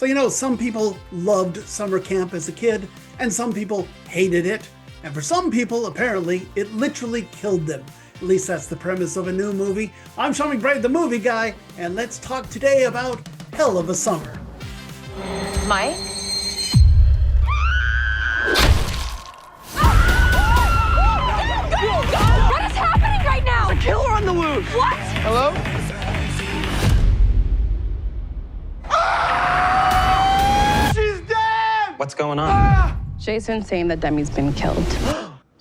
So some people loved summer camp as a kid, and some people hated it. And for some people, apparently, it literally killed them. At least that's the premise of a new movie. I'm Sean McBride, the movie guy, and let's talk today about Hell of a Summer. Mike? What is happening right now? There's a killer on the loose! What? Hello? She's dead! What's going on? Jason's saying that Demi's been killed.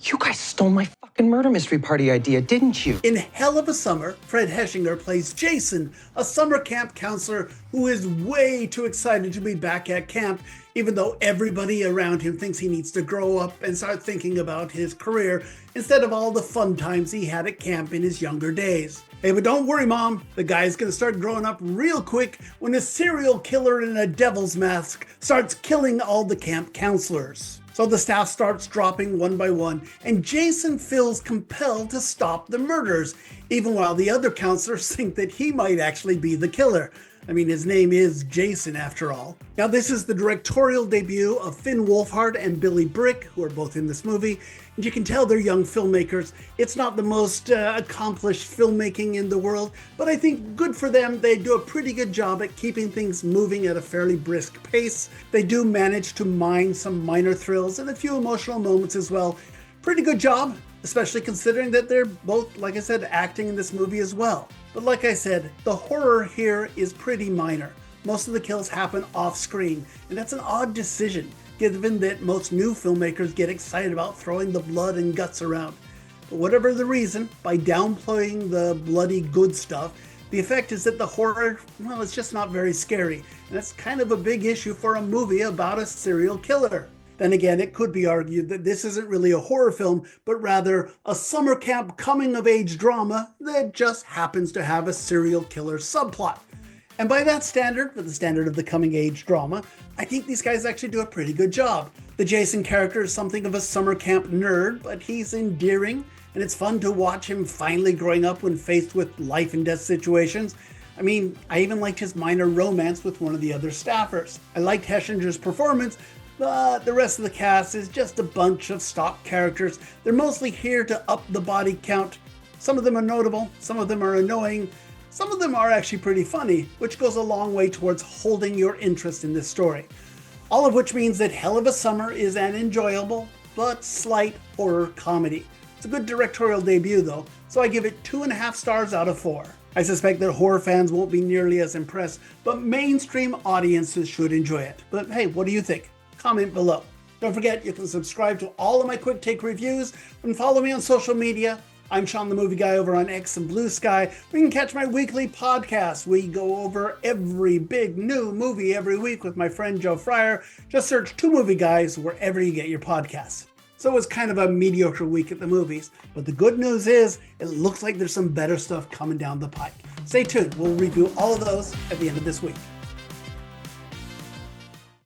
You guys stole my fucking murder mystery party idea, didn't you? In Hell of a Summer, Fred Heschinger plays Jason, a summer camp counselor who is way too excited to be back at camp, even though everybody around him thinks he needs to grow up and start thinking about his career instead of all the fun times he had at camp in his younger days. Hey, but don't worry, Mom. The guy's gonna start growing up real quick when a serial killer in a devil's mask starts killing all the camp counselors. So the staff starts dropping one by one, and Jason feels compelled to stop the murders, even while the other counselors think that he might actually be the killer. I mean, his name is Jason after all. Now, this is the directorial debut of Finn Wolfhard and Billy Brick, who are both in this movie. And you can tell they're young filmmakers. It's not the most accomplished filmmaking in the world, but I think good for them. They do a pretty good job at keeping things moving at a fairly brisk pace. They do manage to mine some minor thrills and a few emotional moments as well. Pretty good job, especially considering that they're both, like I said, acting in this movie as well. But like I said, the horror here is pretty minor. Most of the kills happen off screen, and that's an odd decision, given that most new filmmakers get excited about throwing the blood and guts around. But whatever the reason, by downplaying the bloody good stuff, the effect is that the horror, well, it's just not very scary. And that's kind of a big issue for a movie about a serial killer. Then again, it could be argued that this isn't really a horror film, but rather a summer camp coming-of-age drama that just happens to have a serial killer subplot. And by that standard, with the standard of the coming-age drama, I think these guys actually do a pretty good job. The Jason character is something of a summer camp nerd, but he's endearing, and it's fun to watch him finally growing up when faced with life and death situations. I mean, I even liked his minor romance with one of the other staffers. I liked Heschinger's performance, but the rest of the cast is just a bunch of stock characters. They're mostly here to up the body count. Some of them are notable, some of them are annoying, some of them are actually pretty funny, which goes a long way towards holding your interest in this story. All of which means that Hell of a Summer is an enjoyable but slight horror comedy. It's a good directorial debut though, so I give it 2.5 stars out of 4. I suspect that horror fans won't be nearly as impressed, but mainstream audiences should enjoy it. But hey, what do you think? Comment below. Don't forget, you can subscribe to all of my quick take reviews and follow me on social media. I'm Sean the Movie Guy over on X and Blue Sky. You can catch my weekly podcast. We go over every big new movie every week with my friend Joe Fryer. Just search 2 Movie Guys wherever you get your podcasts. So it was kind of a mediocre week at the movies, but the good news is it looks like there's some better stuff coming down the pike. Stay tuned. We'll review all of those at the end of this week.